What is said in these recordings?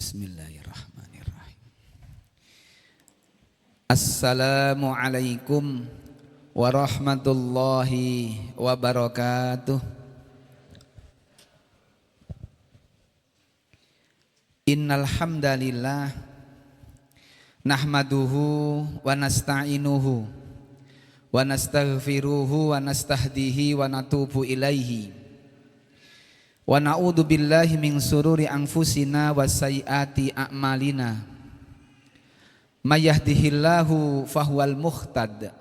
Bismillahirrahmanirrahim. Assalamualaikum warahmatullahi wabarakatuh. Innal hamdalillah nahmaduhu wa nasta'inuhu wa nastaghfiruhu wa nastahdihi wa natubu ilaihi. Wa na'udzu billahi min sururi anfusina wa sayyiati a'malina. May yahdihillahu fahuwal muhtad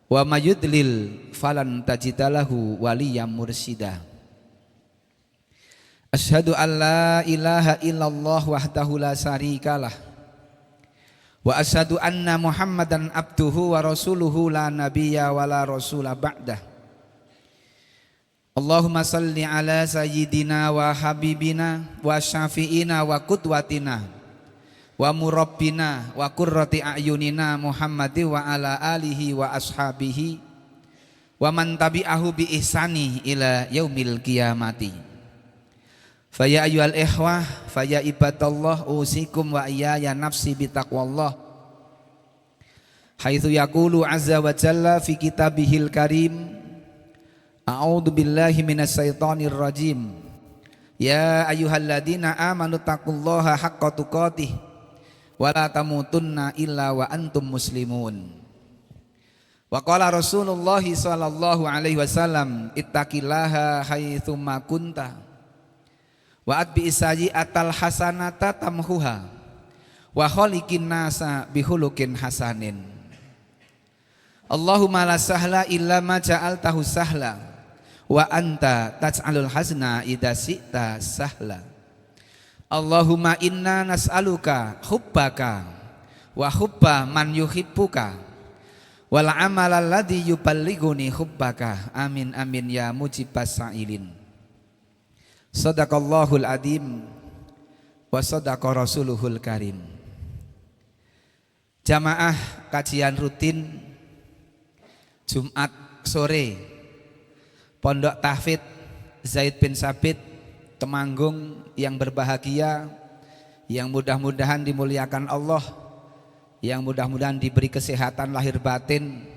wa may yudlil falan tajida lahu waliyyan mursyida. Asyhadu an la ilaha illallah wahdahu la syarikalah wa asyhadu anna Muhammadan abduhu wa rasuluhu la nabiyya wa la rasula ba'dah. Allahumma salli ala sayyidina wa habibina wa syafi'ina wa qudwatina wa murabbina wa qurrati a'yunina Muhammadi wa ala alihi wa ashabihi wa man tabi'ahu bi ihsani ila yaumil qiyamati. Faya ayyuhal ikhwah faya ibadallah usikum wa iyaya nafsi bitaqwallah. Haitsu yaqulu azza wa jalla fi kitabihil karim, a'udzu billahi minasyaitonir rajim. Ya ayyuhalladzina amanu taqullaha haqqa tuqatih wa la tamutunna illa wa antum muslimun. Wa qala Rasulullah sallallahu alaihi wasallam ittaqillaha haitsu ma kunta wa atbi sayyi'atal hasanata tamhuha wa khaliqin nasa bihulukin hasanin. Allahumma la sahla illa ma ja'altahu sahla wa anta taj'alul hazna idza syi'ta sahla. Allahumma inna nas'aluka hubbaka wa hubba man yuhibbuka wal amala alladhi yuballighuni hubbaka. Amin amin ya mujibas sa'ilin. Sadaqallahul adzim wa sadaqa rasuluhul karim. Jamaah kajian rutin Jumat sore Pondok Tahfidz Zaid bin Sabit Temanggung yang berbahagia, yang mudah-mudahan dimuliakan Allah, yang mudah-mudahan diberi kesehatan lahir batin,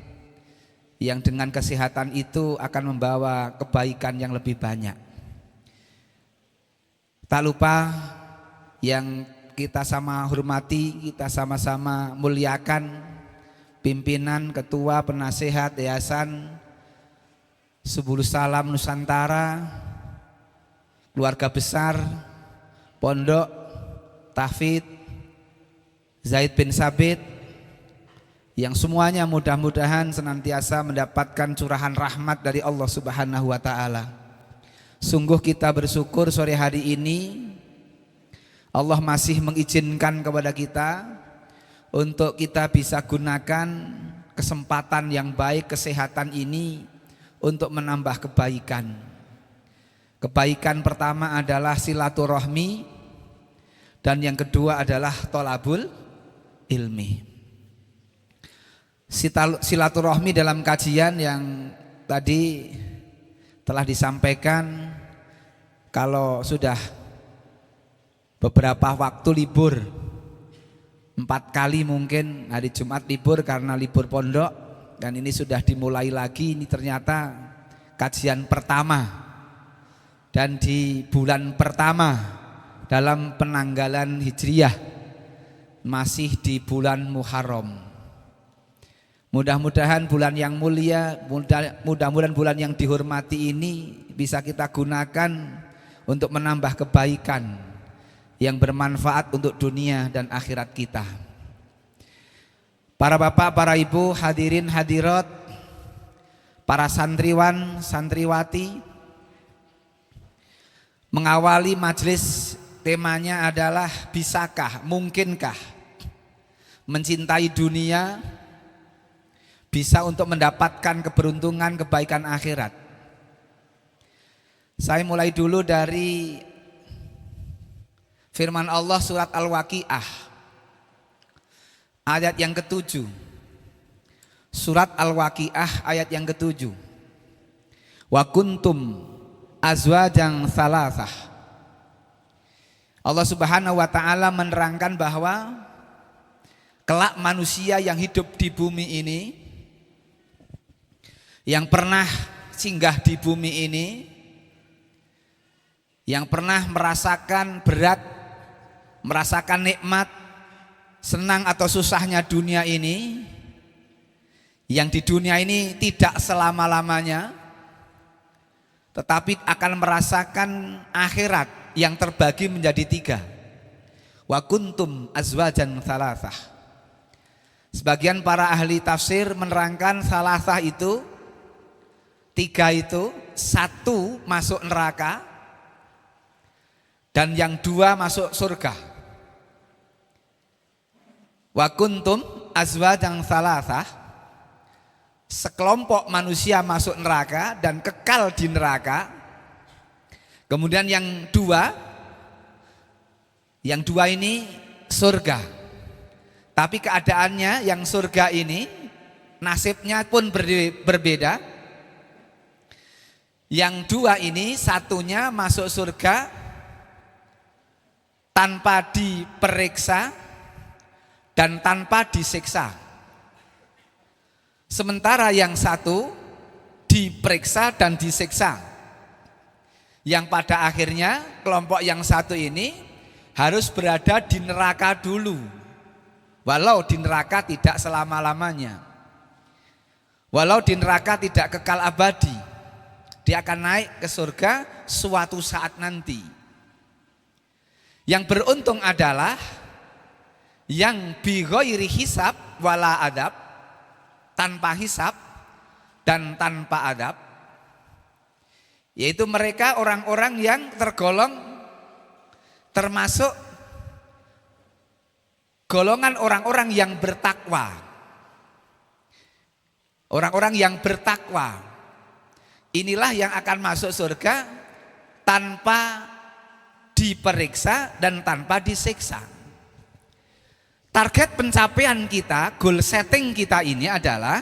yang dengan kesehatan itu akan membawa kebaikan yang lebih banyak. Tak lupa yang kita sama hormati, kita sama-sama muliakan pimpinan, ketua, penasehat Yayasan Subulus Salam Nusantara, keluarga besar Pondok Tahfidz Zaid bin Sabit, yang semuanya mudah-mudahan senantiasa mendapatkan curahan rahmat dari Allah Subhanahu wa taala. Sungguh kita bersyukur sore hari ini Allah masih mengizinkan kepada kita untuk kita bisa gunakan kesempatan yang baik, kesehatan ini untuk menambah kebaikan. Kebaikan pertama adalah silaturahmi, dan yang kedua adalah tholabul ilmi. Silaturahmi dalam kajian yang tadi telah disampaikan, kalau sudah beberapa waktu libur, 4 kali mungkin hari Jumat libur karena libur pondok, dan ini sudah dimulai lagi. Ini ternyata kajian pertama dan di bulan pertama dalam penanggalan Hijriyah, masih di bulan Muharram. Mudah-mudahan bulan yang mulia, mudah-mudahan bulan yang dihormati ini bisa kita gunakan untuk menambah kebaikan yang bermanfaat untuk dunia dan akhirat kita. Para bapak, para ibu, hadirin hadirat, para santriwan, santriwati, mengawali majelis temanya adalah bisakah, mungkinkah mencintai dunia bisa untuk mendapatkan keberuntungan kebaikan akhirat. Saya mulai dulu dari firman Allah surat Al-Waqiah ayat yang ke-7. Surat Al-Waqiah ayat yang ke-7. Wa kuntum azwajan salasah. Allah Subhanahu wa taala menerangkan bahwa kelak manusia yang hidup di bumi ini, yang pernah singgah di bumi ini, yang pernah merasakan berat, merasakan nikmat, senang atau susahnya dunia ini, yang di dunia ini tidak selama-lamanya, tetapi akan merasakan akhirat yang terbagi menjadi 3. Wa kuntum azwajan thalathah. Sebagian para ahli tafsir menerangkan thalathah itu 3 itu, 1 masuk neraka dan yang 2 masuk surga. Wa kuntum azwajan thalathah, sekelompok manusia masuk neraka dan kekal di neraka. Kemudian yang 2 ini surga. Tapi keadaannya yang surga ini nasibnya pun berbeda. Yang 2 ini satunya masuk surga tanpa diperiksa dan tanpa disiksa. Sementara yang 1 diperiksa dan disiksa. Yang pada akhirnya kelompok yang 1 ini harus berada di neraka dulu. Walau di neraka tidak selama-lamanya. Walau di neraka tidak kekal abadi. Dia akan naik ke surga suatu saat nanti. Yang beruntung adalah yang bi ghairi hisab wala adab, tanpa hisab dan tanpa adab, yaitu mereka orang-orang yang tergolong termasuk golongan orang-orang yang bertakwa. Orang-orang yang bertakwa inilah yang akan masuk surga tanpa diperiksa dan tanpa disiksa. Target pencapaian kita, goal setting kita ini adalah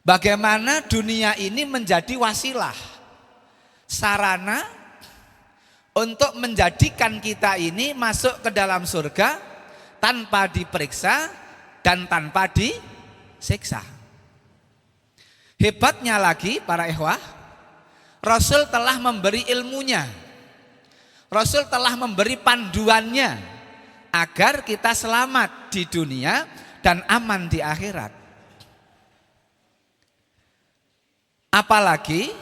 bagaimana dunia ini menjadi wasilah, sarana untuk menjadikan kita ini masuk ke dalam surga tanpa diperiksa dan tanpa disiksa. Hebatnya lagi para ikhwah, Rasul telah memberi ilmunya, Rasul telah memberi panduannya agar kita selamat di dunia dan aman di akhirat. Apalagi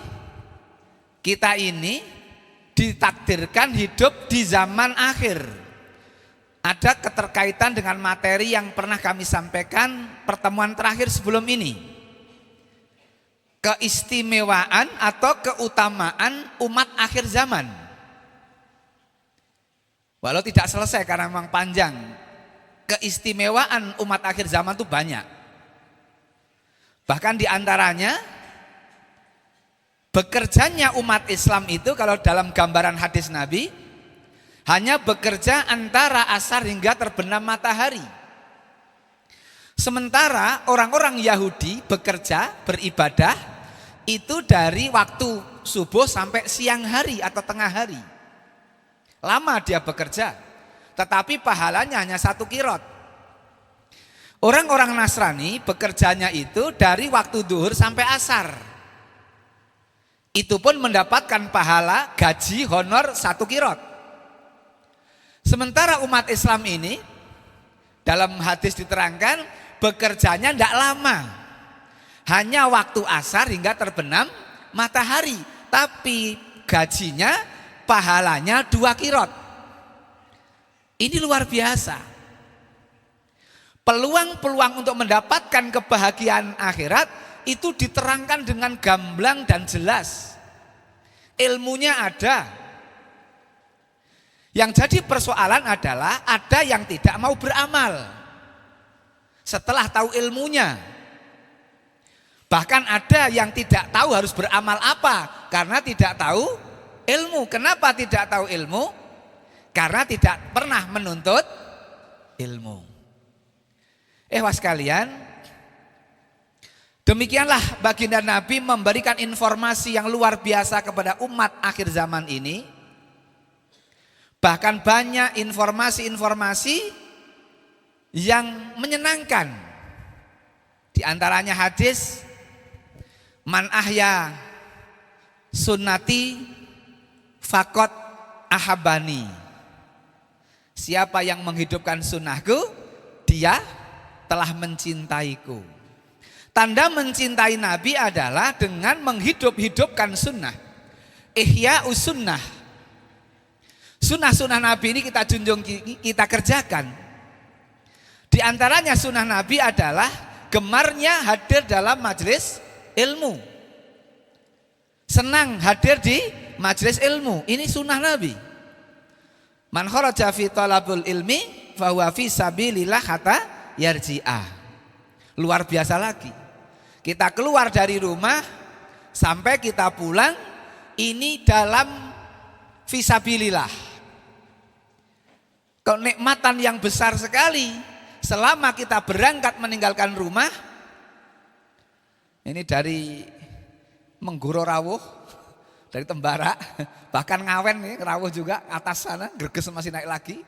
kita ini ditakdirkan hidup di zaman akhir. Ada keterkaitan dengan materi yang pernah kami sampaikan pertemuan terakhir sebelum ini. Keistimewaan atau keutamaan umat akhir zaman. Walau tidak selesai karena memang panjang. Keistimewaan umat akhir zaman itu banyak. Bahkan diantaranya bekerjanya umat Islam itu kalau dalam gambaran hadis Nabi hanya bekerja antara asar hingga terbenam matahari. Sementara orang-orang Yahudi bekerja, beribadah itu dari waktu subuh sampai siang hari atau tengah hari. Lama dia bekerja, tetapi pahalanya hanya 1 qirot. Orang-orang Nasrani bekerjanya itu dari waktu duhur sampai asar. Itu pun mendapatkan pahala gaji honor 1 qirot. Sementara umat Islam ini dalam hadis diterangkan bekerjanya tidak lama, hanya waktu asar hingga terbenam matahari, tapi gajinya pahalanya 2 qirot. Ini luar biasa. Peluang-peluang untuk mendapatkan kebahagiaan akhirat itu diterangkan dengan gamblang dan jelas. Ilmunya ada. Yang jadi persoalan adalah ada yang tidak mau beramal setelah tahu ilmunya. Bahkan ada yang tidak tahu harus beramal apa karena tidak tahu ilmu. Kenapa tidak tahu ilmu? Karena tidak pernah menuntut ilmu. Sekalian, demikianlah baginda Nabi memberikan informasi yang luar biasa kepada umat akhir zaman ini Bahkan banyak informasi-informasi yang menyenangkan. Di antaranya hadis, man ahya sunnati faqad ahabani. Siapa yang menghidupkan sunnahku, dia telah mencintaiku. Tanda mencintai Nabi adalah dengan menghidup-hidupkan sunnah. Ihya sunnah. Sunnah-sunnah Nabi ini kita junjung, kita kerjakan. Di antaranya sunnah Nabi adalah gemarnya hadir dalam majelis ilmu. Senang hadir di majelis ilmu. Ini sunnah Nabi. Man kharaja fi talabul ilmi fa huwa fi sabilillah hatta yarji'ah. Luar biasa lagi. Kita keluar dari rumah sampai kita pulang ini dalam fisabilillah. Kenikmatan yang besar sekali selama kita berangkat meninggalkan rumah. Ini dari Menggoro Rawuh, dari Tembara, bahkan Ngawen nih, Rawuh juga atas sana, Greges masih naik lagi.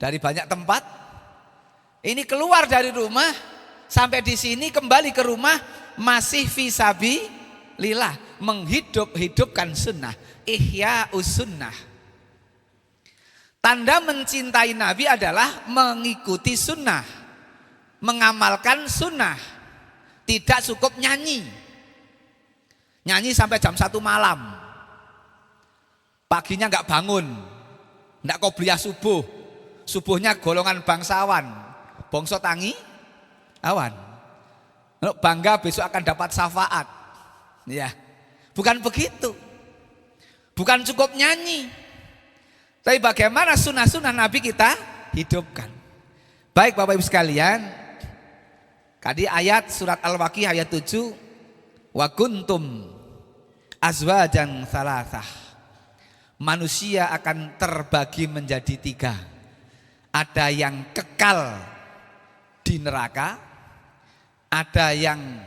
Dari banyak tempat. Ini keluar dari rumah sampai di sini kembali ke rumah masih fisabilillah, menghidup-hidupkan sunnah, ihya sunnah. Tanda mencintai Nabi adalah mengikuti sunnah, mengamalkan sunnah. Tidak cukup nyanyi. Nyanyi sampai jam 1 malam. Paginya enggak bangun. Enggak qobliyah subuh. Subuhnya golongan bangsawan. Bangsa tangi awan. Bangga besok akan dapat syafaat. Ya. Bukan begitu. Bukan cukup nyanyi. Tapi bagaimana sunnah-sunnah Nabi kita hidupkan. Baik Bapak Ibu sekalian, tadi ayat surat Al-Waqiah ayat 7, wa kuntum azwajan salasah. Manusia akan terbagi menjadi 3. Ada yang kekal di neraka, ada yang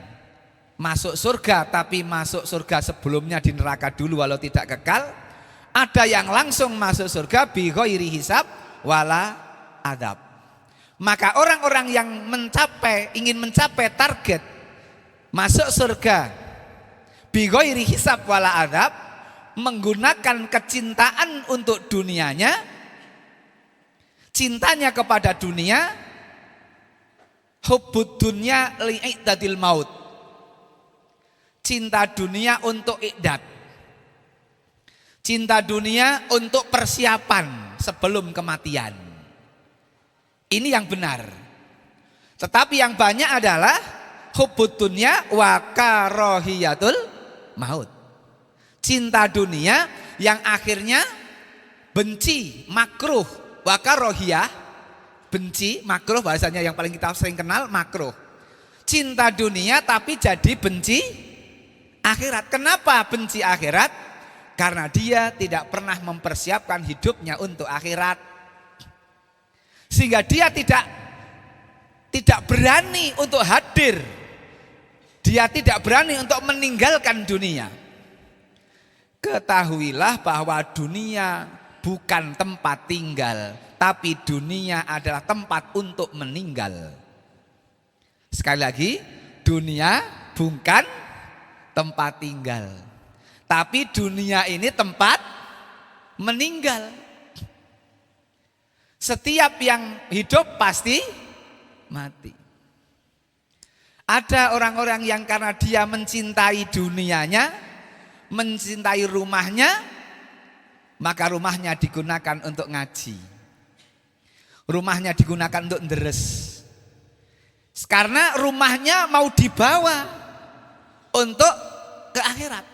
masuk surga tapi masuk surga sebelumnya di neraka dulu walau tidak kekal, ada yang langsung masuk surga bi ghairi hisab wala adab. Maka orang-orang yang ingin mencapai target masuk surga bi ghairi hisab wala adab, menggunakan kecintaan untuk dunianya, cintanya kepada dunia, hubbud dunya li'idadil maut, cinta dunia untuk iqdad, cinta dunia untuk persiapan sebelum kematian. Ini yang benar. Tetapi yang banyak adalah hubbud dunya wa karahiyatul maut, cinta dunia yang akhirnya benci, makruh. Wa karahiyah, benci, makruh bahasanya yang paling kita sering kenal, makruh. Cinta dunia tapi jadi benci akhirat. Kenapa benci akhirat? Karena dia tidak pernah mempersiapkan hidupnya untuk akhirat. Sehingga dia tidak berani untuk hadir. Dia tidak berani untuk meninggalkan dunia. Ketahuilah bahwa dunia bukan tempat tinggal, tapi dunia adalah tempat untuk meninggal. Sekali lagi, dunia bukan tempat tinggal, tapi dunia ini tempat meninggal. Setiap yang hidup pasti mati. Ada orang-orang yang karena dia mencintai dunianya, mencintai rumahnya, maka rumahnya digunakan untuk ngaji, rumahnya digunakan untuk deres. Karena rumahnya mau dibawa untuk ke akhirat.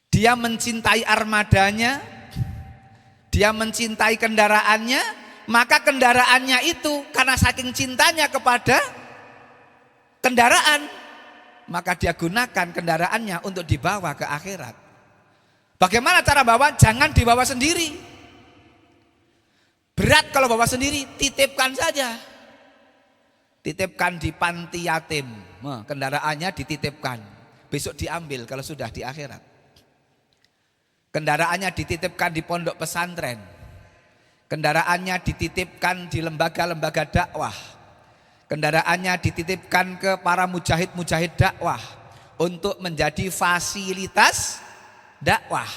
Dia mencintai armadanya, dia mencintai kendaraannya, maka kendaraannya itu karena saking cintanya kepada kendaraan, maka dia gunakan kendaraannya untuk dibawa ke akhirat. Bagaimana cara bawa? Jangan dibawa sendiri. Berat kalau bawa sendiri, titipkan saja. Titipkan di panti yatim. Kendaraannya dititipkan. Besok diambil kalau sudah di akhirat. kendaraannya dititipkan di pondok pesantren, kendaraannya dititipkan di lembaga-lembaga dakwah, kendaraannya dititipkan ke para mujahid-mujahid dakwah untuk menjadi fasilitas dakwah.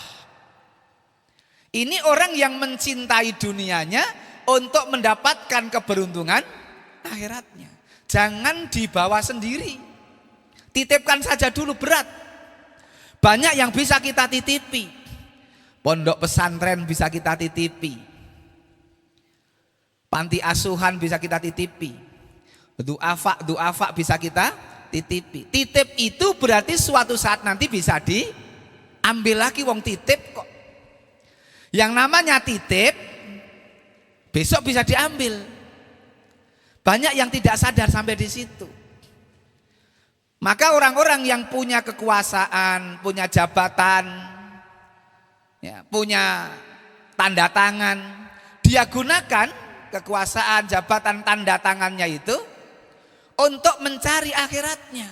Ini orang yang mencintai dunianya untuk mendapatkan keberuntungan akhiratnya. Jangan dibawa sendiri, titipkan saja dulu, berat. Banyak yang bisa kita titipi. Pondok pesantren bisa kita titipi, panti asuhan bisa kita titipi, duafa bisa kita titipi. Titip itu berarti suatu saat nanti bisa diambil lagi, wong titip kok. Yang namanya titip besok bisa diambil. Banyak yang tidak sadar sampai di situ. Maka orang-orang yang punya kekuasaan, punya jabatan, ya, punya tanda tangan, dia gunakan kekuasaan, jabatan, tanda tangannya itu untuk mencari akhiratnya,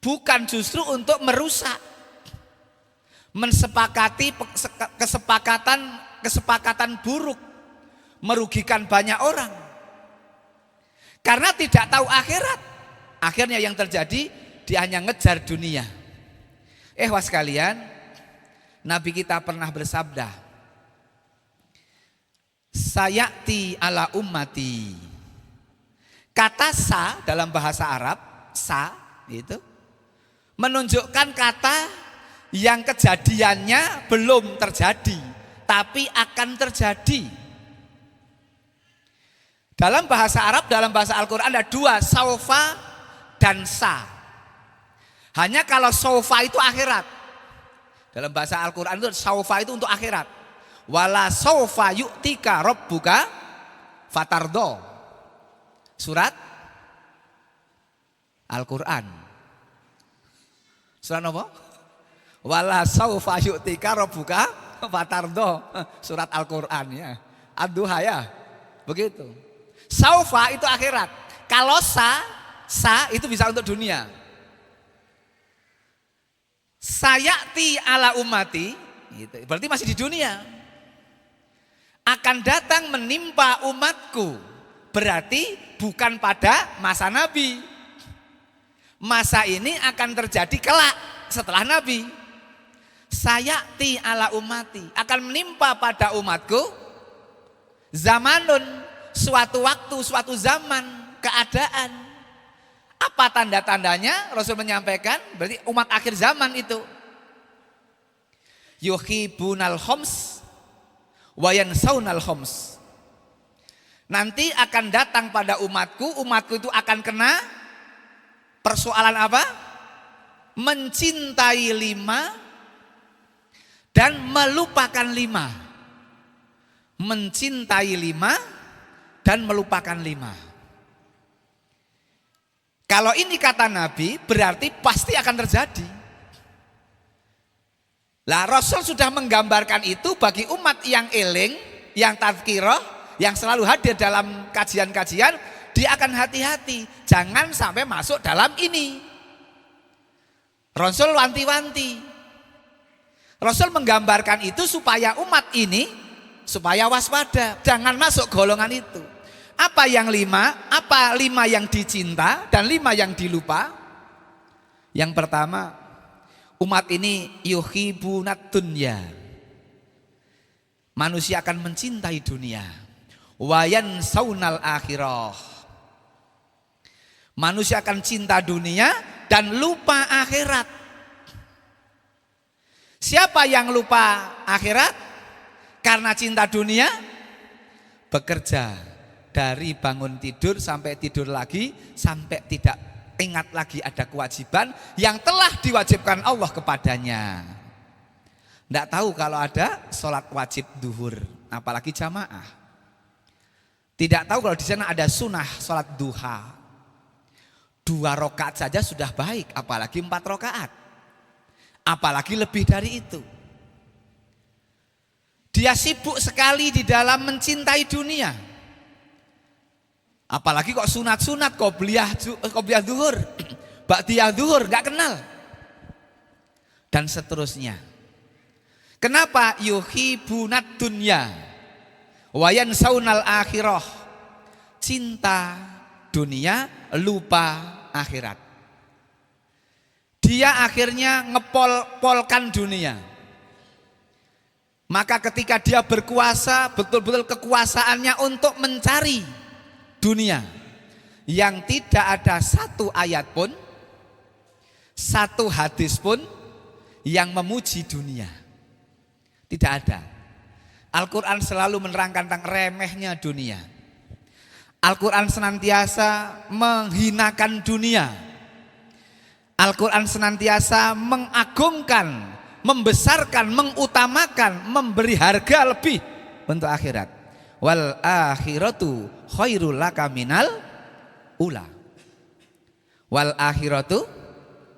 bukan justru untuk merusak, mensepakati kesepakatan buruk, merugikan banyak orang karena tidak tahu akhirat. Akhirnya yang terjadi, dia hanya ngejar dunia. Wah sekalian, Nabi kita pernah bersabda, sayati ala ummati. Kata sa dalam bahasa Arab, sa itu menunjukkan kata yang kejadiannya belum terjadi, tapi akan terjadi. Dalam bahasa Arab, dalam bahasa Al-Quran ada dua, saufa dan sa. Hanya kalau saufa itu akhirat. Dalam bahasa Al-Quran itu saufa itu untuk akhirat. Wala saufa yu'tika rabbuka fatardo. Surat Al-Quran. Surat apa? Wala saufa yu'tika rabbuka fatardo. Surat Al-Quran ya. Ad-Duha ya. Begitu. Saufa itu akhirat. Kalau sa itu bisa untuk dunia. Sayati ala ummati, gitu. Berarti masih di dunia. Akan datang menimpa umatku, berarti bukan pada masa Nabi. Masa ini akan terjadi kelak setelah Nabi. Sayati ala ummati, akan menimpa pada umatku zamanun, suatu waktu, suatu zaman, keadaan. Apa tanda-tandanya? Rasul menyampaikan, berarti umat akhir zaman itu yuhibunal khoms wa yansaunal khoms. Nanti akan datang pada umatku itu akan kena persoalan apa? Mencintai 5 dan melupakan 5. Mencintai 5 dan melupakan 5. Kalau ini kata Nabi, berarti pasti akan terjadi. Lah Rasul sudah menggambarkan itu bagi umat yang eling, yang tazkirah, yang selalu hadir dalam kajian-kajian, dia akan hati-hati, jangan sampai masuk dalam ini. Rasul wanti-wanti. Rasul menggambarkan itu supaya umat ini supaya waspada, jangan masuk golongan itu. Apa yang 5? Apa 5 yang dicinta dan 5 yang dilupa? Yang pertama, umat ini yuhibunat dunya. Manusia akan mencintai dunia. Wayan saunal akhirah. Manusia akan cinta dunia dan lupa akhirat. Siapa yang lupa akhirat karena cinta dunia? Bekerja dari bangun tidur sampai tidur lagi, sampai tidak ingat lagi ada kewajiban yang telah diwajibkan Allah kepadanya. Tidak tahu kalau ada sholat wajib duhur, apalagi jamaah. Tidak tahu kalau di sana ada sunnah sholat duha. 2 rakaat saja sudah baik, apalagi 4 rakaat. Apalagi lebih dari itu. Dia sibuk sekali di dalam mencintai dunia. Apalagi kok sunat-sunat, qobliyah duhur, ba'diyah duhur, gak kenal. Dan seterusnya. Kenapa yuhibunad dunya wa yansaunal akhirah? Cinta dunia, lupa akhirat. Dia akhirnya ngepol-polkan dunia. Maka ketika dia berkuasa, betul-betul kekuasaannya untuk mencari dunia, yang tidak ada satu ayat pun, satu hadis pun yang memuji dunia. Tidak ada. Al-Quran selalu menerangkan tentang remehnya dunia. Al-Quran senantiasa menghinakan dunia. Al-Quran senantiasa mengagungkan, membesarkan, mengutamakan, memberi harga lebih untuk akhirat. Wal akhiratu khairul laka minal ula. Wal akhiratu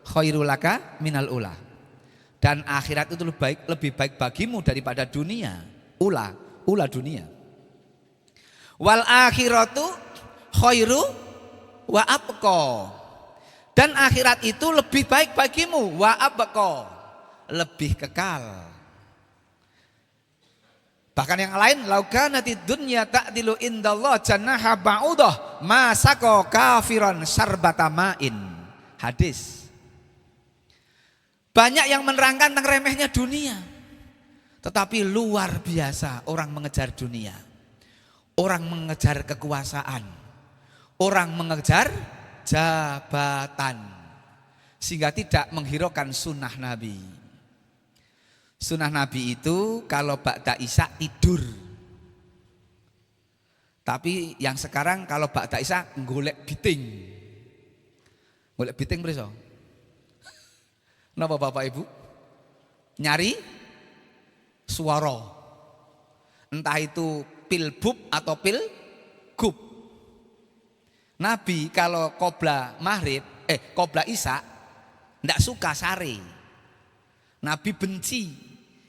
khairul laka minal ula. Dan akhirat itu lebih baik bagimu daripada dunia. Ula dunia. Wal akhiratu khairu wa abqa. Dan akhirat itu lebih baik bagimu, wa abqa, lebih kekal. Bahkan yang lain, laukanatid dunya ta'dilu indallah janaha ba'udah ma saqa kafiran syarbata ma'in. Hadis. Banyak yang menerangkan tentang remehnya dunia. Tetapi luar biasa orang mengejar dunia. Orang mengejar kekuasaan. Orang mengejar jabatan. Sehingga tidak menghiraukan sunnah Nabi. Sunnah Nabi itu kalau ba'da isya tidur. Tapi yang sekarang kalau ba'da isya golek biting. Golek biting berisa. Napa Bapak Ibu? Nyari suara. Entah itu pilbub atau pilgub. Nabi kalau qobla maghrib, qobla isya ndak suka sare. Nabi benci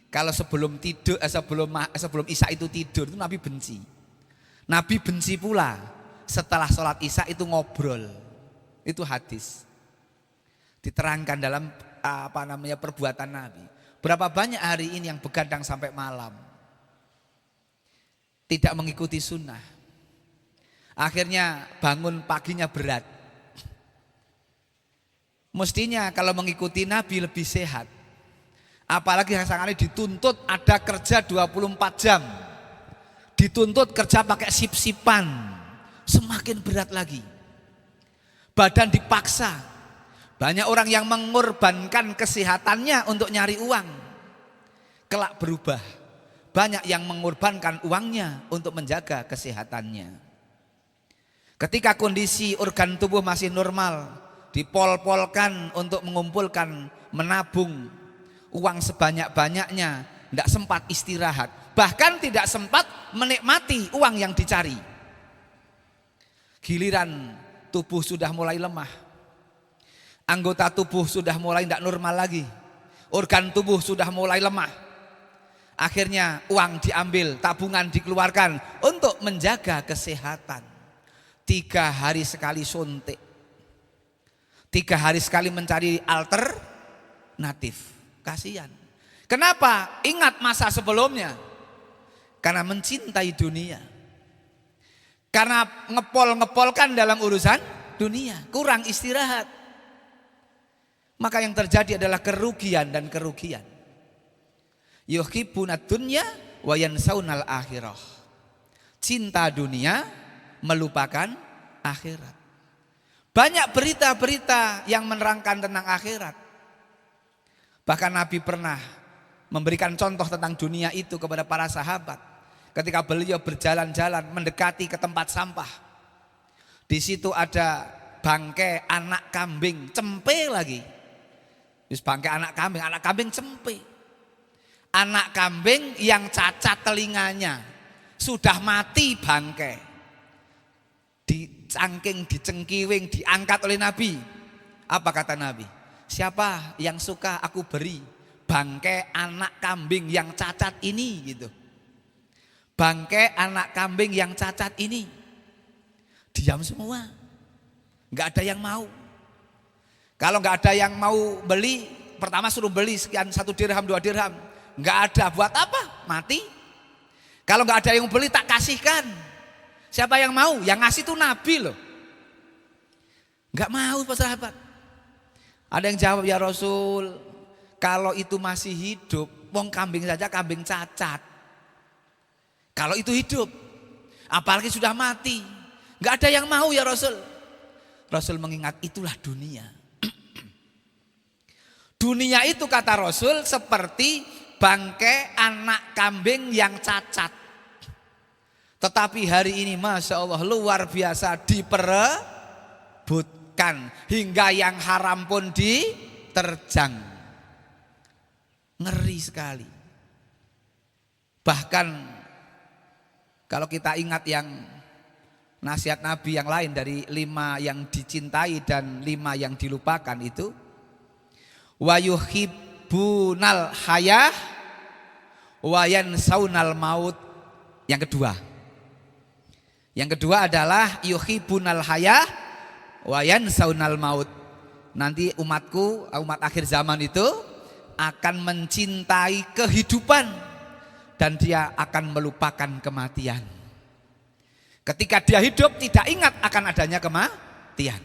kalau sebelum tidur, sebelum isya itu tidur itu Nabi benci. Nabi benci pula setelah sholat isya itu ngobrol. Itu hadis. Diterangkan dalam perbuatan Nabi. Berapa banyak hari ini yang begadang sampai malam, tidak mengikuti sunnah. Akhirnya bangun paginya berat. Mestinya kalau mengikuti Nabi lebih sehat. Apalagi sekarang dituntut ada kerja 24 jam. Dituntut kerja pakai sip-sipan. Semakin berat lagi. Badan dipaksa. Banyak orang yang mengorbankan kesehatannya untuk nyari uang. Kelak berubah. Banyak yang mengorbankan uangnya untuk menjaga kesehatannya. Ketika kondisi organ tubuh masih normal, dipol-polkan untuk mengumpulkan, menabung uang sebanyak-banyaknya, tidak sempat istirahat. Bahkan tidak sempat menikmati uang yang dicari. Giliran tubuh sudah mulai lemah. Anggota tubuh sudah mulai tidak normal lagi. Organ tubuh sudah mulai lemah. Akhirnya uang diambil, tabungan dikeluarkan untuk menjaga kesehatan. 3 hari sekali suntik. 3 hari sekali mencari alternatif. Kasihan. Kenapa? Ingat masa sebelumnya. Karena mencintai dunia. Karena ngepol-ngepolkan dalam urusan dunia. Kurang istirahat. Maka yang terjadi adalah kerugian dan kerugian. Yuhibbunad dunya wa yansaunal akhirah. Cinta dunia melupakan akhirat. Banyak berita-berita yang menerangkan tentang akhirat. Bahkan Nabi pernah memberikan contoh tentang dunia itu kepada para sahabat. Ketika beliau berjalan-jalan mendekati ke tempat sampah. Di situ ada bangkai anak kambing, cempe lagi. Bangkai anak kambing cempe. Anak kambing yang cacat telinganya, sudah mati bangkai. Dicangking, dicengkiwing, diangkat oleh Nabi. Apa kata Nabi? Siapa yang suka aku beri bangkai anak kambing yang cacat ini gitu. Bangkai anak kambing yang cacat ini. Diam semua. Enggak ada yang mau. Kalau nggak ada yang mau beli, pertama suruh beli sekian 1 dirham, 2 dirham. Nggak ada, buat apa? Mati. Kalau nggak ada yang beli tak kasihkan. Siapa yang mau? Yang ngasih itu Nabi loh. Nggak mau sahabat. Ada yang jawab, ya Rasul, kalau itu masih hidup, wong kambing saja kambing cacat. Kalau itu hidup, apalagi sudah mati, nggak ada yang mau ya Rasul. Rasul mengingat itulah dunia. Dunia itu kata Rasul seperti bangkai anak kambing yang cacat. Tetapi hari ini Masya Allah luar biasa diperebutkan. Hingga yang haram pun diterjang. Ngeri sekali. Bahkan kalau kita ingat yang nasihat Nabi yang lain dari 5 yang dicintai dan 5 yang dilupakan itu, wa yuhibbunal hayah wa yansaunal maut. Yang kedua adalah yuhibbunal hayah wa yansaunal maut. Nanti umatku, umat akhir zaman itu akan mencintai kehidupan dan dia akan melupakan kematian. Ketika dia hidup tidak ingat akan adanya kematian.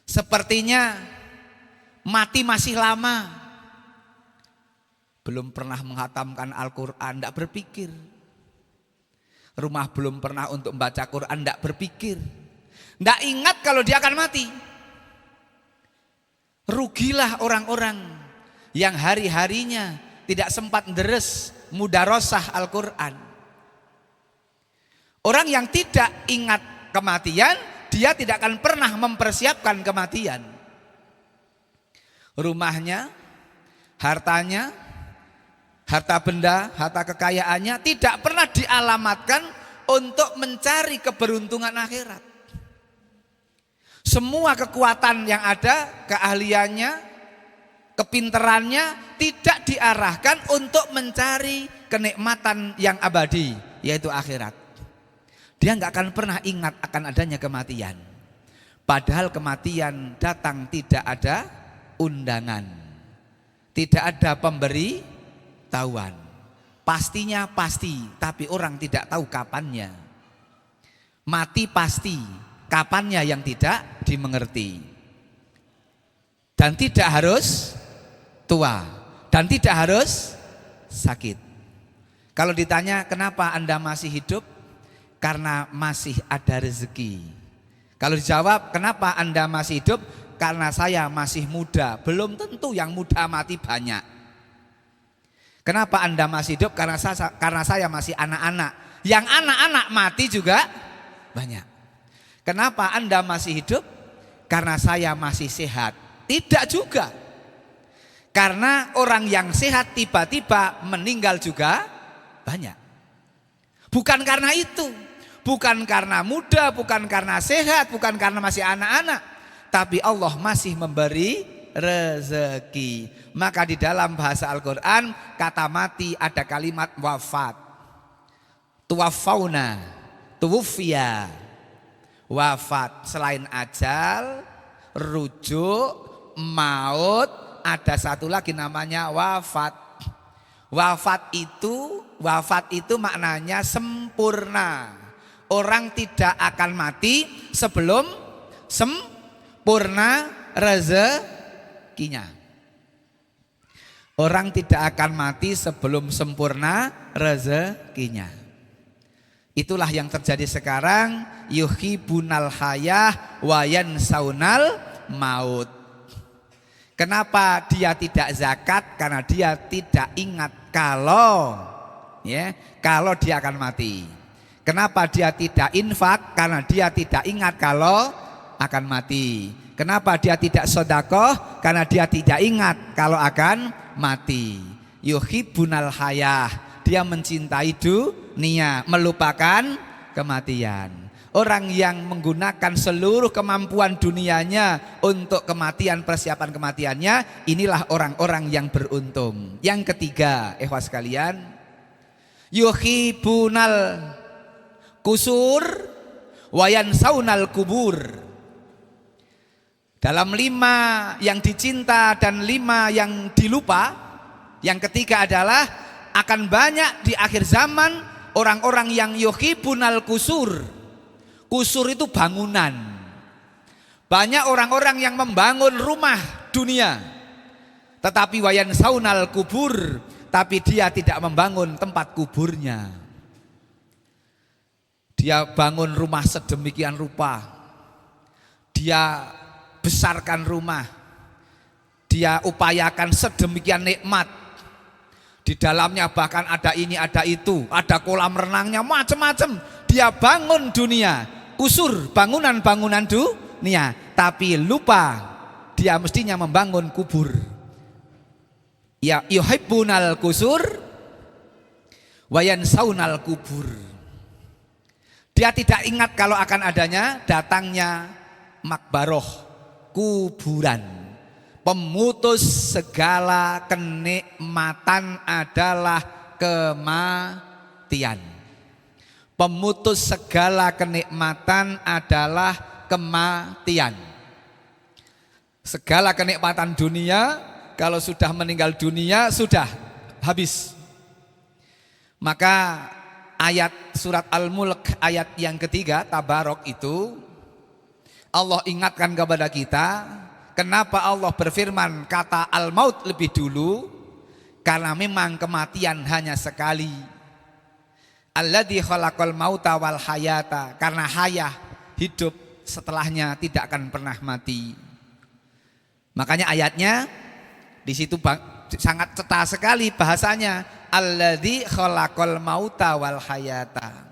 Sepertinya mati masih lama. Belum pernah menghatamkan Al-Quran, tidak berpikir. Rumah belum pernah untuk membaca Quran, tidak berpikir. Tidak ingat kalau dia akan mati. Rugilah orang-orang yang hari-harinya tidak sempat deres mudarosah Al-Quran. Orang yang tidak ingat kematian, dia tidak akan pernah mempersiapkan kematian. Rumahnya, hartanya, harta benda, harta kekayaannya tidak pernah dialamatkan untuk mencari keberuntungan akhirat. Semua kekuatan yang ada, keahliannya, kepinterannya tidak diarahkan untuk mencari kenikmatan yang abadi, yaitu akhirat. Dia nggak akan pernah ingat akan adanya kematian. Padahal kematian datang tidak ada undangan, tidak ada pemberi tahuan. Pastinya pasti, tapi orang tidak tahu kapannya. Mati pasti, kapannya yang tidak dimengerti. Dan tidak harus tua, dan tidak harus sakit. Kalau ditanya kenapa Anda masih hidup? Karena masih ada rezeki. Kalau dijawab kenapa Anda masih hidup? Karena saya masih muda. Belum tentu yang muda mati banyak. Kenapa Anda masih hidup? Karena saya masih anak-anak. Yang anak-anak mati juga banyak. Kenapa Anda masih hidup? Karena saya masih sehat. Tidak juga. Karena orang yang sehat tiba-tiba meninggal juga banyak. Bukan karena itu. Bukan karena muda, bukan karena sehat, bukan karena masih anak-anak. Tapi Allah masih memberi rezeki. Maka di dalam bahasa Al-Quran kata mati ada kalimat wafat. Tuwafauna, tuwufia. Wafat selain ajal, rujuk, maut, ada satu lagi namanya wafat. Wafat itu maknanya sempurna. Orang tidak akan mati sebelum sempurna rezekinya. Orang tidak akan mati sebelum sempurna rezekinya. Itulah yang terjadi sekarang. Yuhibunal hayah wa yansaunal maut. Kenapa dia tidak zakat? Karena dia tidak ingat kalau dia akan mati. Kenapa dia tidak infak? Karena dia tidak ingat kalau akan mati. Kenapa dia tidak sedekah? Karena dia tidak ingat kalau akan mati. Yuhibbunal hayah, dia mencintai dunia, melupakan kematian. Orang yang menggunakan seluruh kemampuan dunianya untuk kematian, persiapan kematiannya, inilah orang-orang yang beruntung. Yang ketiga, ikhwas sekalian, yuhibbunal kusur wayan saunal kubur. Dalam 5 yang dicinta dan 5 yang dilupa, Yang ketiga adalah akan banyak di akhir zaman orang-orang yang yuhibbunal kusur. Kusur itu bangunan. Banyak orang-orang yang membangun rumah dunia, tetapi wayan saunal kubur, tapi dia tidak membangun tempat kuburnya. Dia bangun rumah sedemikian rupa, dia besarkan rumah, dia upayakan sedemikian nikmat. Di dalamnya bahkan ada ini, ada itu, ada kolam renangnya, macam-macam. Dia bangun dunia, kusur, bangunan-bangunan dunia, tapi lupa dia mestinya membangun kubur. Ya yuhibbunal kusur wa yansaunal kubur. Dia tidak ingat kalau akan adanya datangnya makbaroh, kuburan. Pemutus segala kenikmatan adalah kematian. Pemutus segala kenikmatan adalah kematian. Segala kenikmatan dunia, kalau sudah meninggal dunia, sudah habis. Maka ayat surat Al-Mulk ayat yang ketiga, Tabarok itu, Allah ingatkan kepada kita, kenapa Allah berfirman kata al-maut lebih dulu? Karena memang kematian hanya sekali. Alladzi khalaqal mauta wal hayata, karena hayah, hidup, setelahnya tidak akan pernah mati. Makanya ayatnya di situ sangat cetar sekali bahasanya, alladzi khalaqal mauta wal hayata.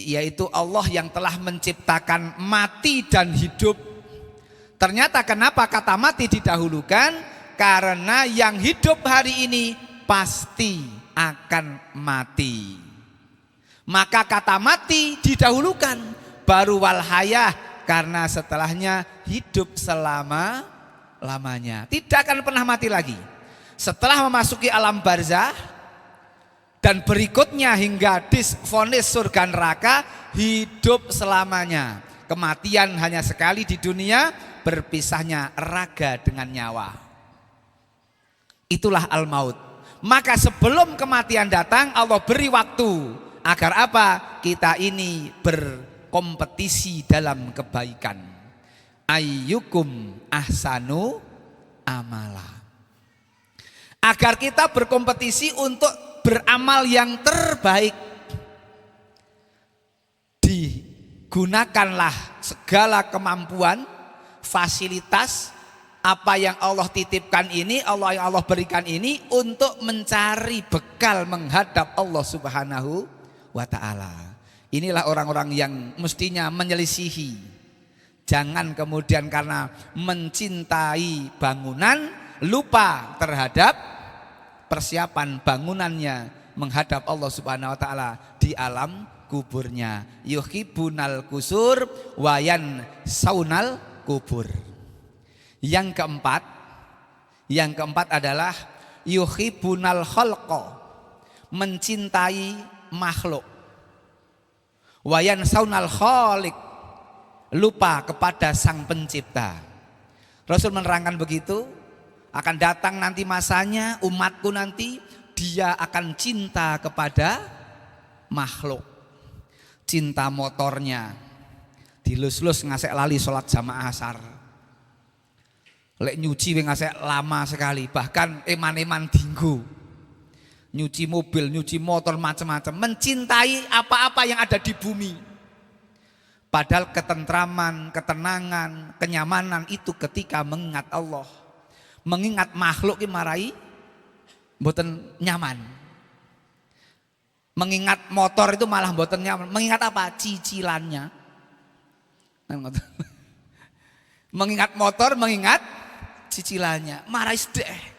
Yaitu Allah yang telah menciptakan mati dan hidup. Ternyata kenapa kata mati didahulukan? Karena yang hidup hari ini pasti akan mati. Maka kata mati didahulukan, baru wal hayah, karena setelahnya hidup selama-lamanya. Tidak akan pernah mati lagi. Setelah memasuki alam barzah dan berikutnya hingga vonis surga neraka, hidup selamanya. Kematian hanya sekali di dunia, berpisahnya raga dengan nyawa. Itulah al-maut. Maka sebelum kematian datang, Allah beri waktu agar apa? Kita ini berkompetisi dalam kebaikan. Ayyukum ahsanu amala. Agar kita berkompetisi untuk beramal yang terbaik. Digunakanlah segala kemampuan, fasilitas, apa yang Allah titipkan ini, yang Allah berikan ini untuk mencari bekal menghadap Allah Subhanahu wa ta'ala. Inilah orang-orang yang mestinya menyelisihi. Jangan kemudian karena mencintai bangunan lupa terhadap persiapan bangunannya menghadap Allah Subhanahu wa ta'ala di alam kuburnya. Yuhibbunal kusur wayan saunal kubur. Yang keempat adalah yuhibbunal khalqa, mencintai makhluk. Wayan saunal khaliq, lupa kepada sang pencipta. Rasul menerangkan begitu, akan datang nanti masanya umatku nanti dia akan cinta kepada makhluk. Cinta motornya, dilus-lus ngasek lali sholat jamaah asar. Lek nyuci ngasek lama sekali, bahkan eman-eman dinggo. Nyuci mobil, nyuci motor, macam-macam. Mencintai apa-apa yang ada di bumi. Padahal ketentraman, ketenangan, kenyamanan itu ketika mengingat Allah. Mengingat makhluk ki marai mboten nyaman. Mengingat motor itu malah mboten nyaman. Mengingat apa? Cicilannya. Mengingat motor, mengingat cicilannya. Marai sedeh.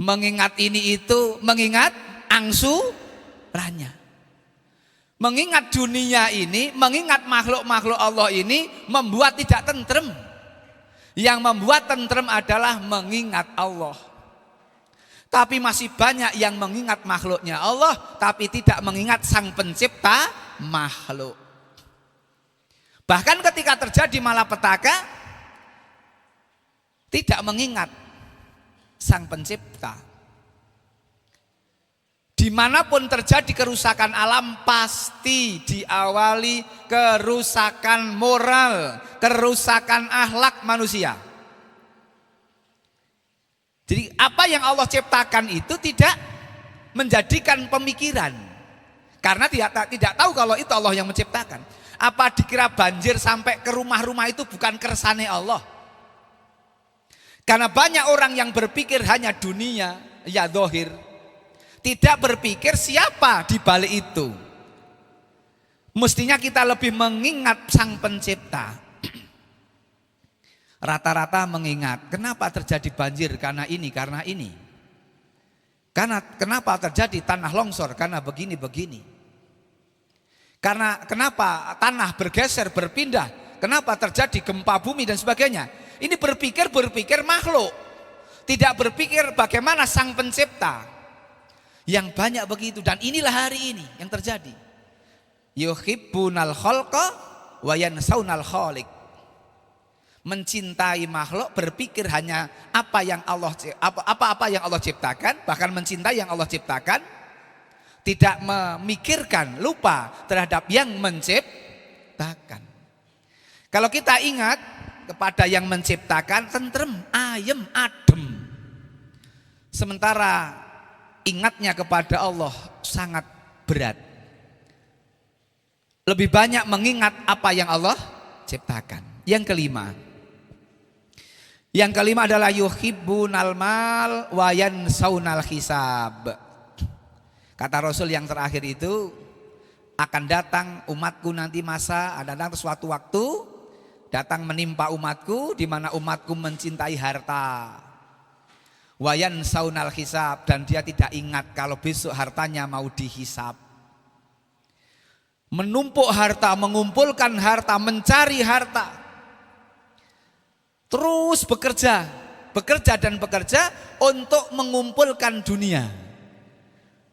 Mengingat ini itu, mengingat angsurannya. Mengingat dunia ini, mengingat makhluk-makhluk Allah ini membuat tidak tentrem. Yang membuat tentrem adalah mengingat Allah. Tapi masih banyak yang mengingat makhluknya Allah, tapi tidak mengingat sang pencipta makhluk. Bahkan ketika terjadi malapetaka, tidak mengingat Sang Pencipta. Dimanapun terjadi kerusakan alam pasti diawali kerusakan moral, kerusakan akhlak manusia. Jadi apa yang Allah ciptakan itu tidak menjadikan pemikiran. Karena tidak tahu kalau itu Allah yang menciptakan. Apa dikira banjir sampai ke rumah-rumah itu bukan kersane Allah? Karena banyak orang yang berpikir hanya dunia, ya zahir. Tidak berpikir siapa di balik itu. Mestinya kita lebih mengingat Sang Pencipta. Rata-rata mengingat, kenapa terjadi banjir? Karena ini. Karena kenapa terjadi tanah longsor? Karena begini. Karena kenapa tanah bergeser, berpindah? Kenapa terjadi gempa bumi dan sebagainya? Ini berpikir makhluk. Tidak berpikir bagaimana Sang Pencipta. Yang banyak begitu, dan inilah hari ini yang terjadi. Yuhibbunal khalqa wa yansaunal khaliq. Mencintai makhluk, berpikir hanya apa yang Allah ciptakan, bahkan mencintai yang Allah ciptakan, tidak memikirkan, lupa terhadap yang menciptakan. Kalau kita ingat kepada yang menciptakan, tentrem, ayem, adem. Sementara ingatnya kepada Allah sangat berat. Lebih banyak mengingat apa yang Allah ciptakan. Yang kelima adalah yuhibbunal mal wa yansaunal hisab. Kata Rasul yang terakhir itu, akan datang umatku nanti masa, ada datang suatu waktu datang menimpa umatku di mana umatku mencintai harta. Wayan saunal hisab, dan dia tidak ingat kalau besok hartanya mau dihisab. Menumpuk harta, mengumpulkan harta, mencari harta. Terus bekerja untuk mengumpulkan dunia.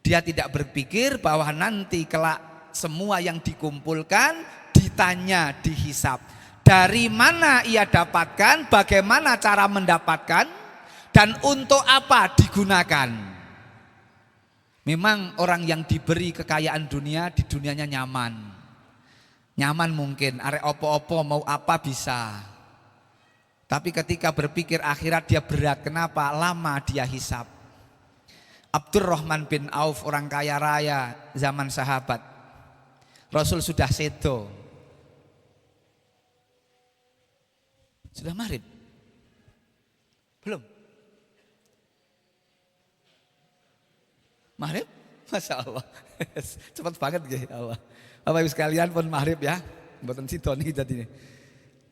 Dia tidak berpikir bahwa nanti kelak semua yang dikumpulkan ditanya, dihisab. Dari mana ia dapatkan, bagaimana cara mendapatkan, dan untuk apa digunakan. Memang orang yang diberi kekayaan dunia, di dunianya nyaman mungkin, arek opo-opo mau apa bisa. Tapi ketika berpikir akhirat dia berat. Kenapa? Lama dia hisab. Abdurrahman bin Auf, orang kaya raya zaman sahabat, Rasul sudah sedo, sudah maghrib belum? Maghrib? Masya Allah. Cepat banget ya Allah. Bapak Ibu sekalian pun maghrib ya. Mboten sidon iki jadine.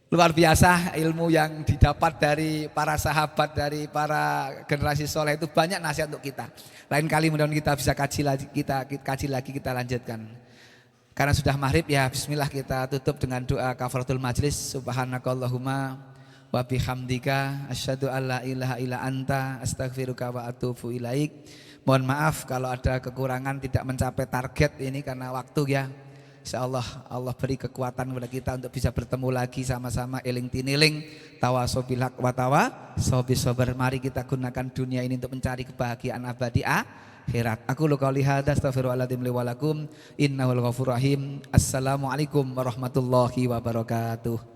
Luar biasa ilmu yang didapat dari para sahabat, dari para generasi soleh itu banyak nasihat untuk kita. Lain kali mudah-mudahan kita bisa kaji lagi, kita lanjutkan. Karena sudah maghrib ya, bismillah kita tutup dengan doa kafaratul majlis. Subhanakallahumma wa bihamdika asyhadu alla ilaha illa anta astaghfiruka wa atubu ilaik. Mohon maaf kalau ada kekurangan, tidak mencapai target ini karena waktu ya. Insyaallah Allah beri kekuatan kepada kita untuk bisa bertemu lagi sama-sama eling tiniling tawasobil haq wa tawasobil sabr. Mari kita gunakan dunia ini untuk mencari kebahagiaan abadi akhirat. Aku qouli hadza astaghfirullahaladzim li wa lakum innahul ghafurur rahim. Assalamualaikum warahmatullahi wabarakatuh.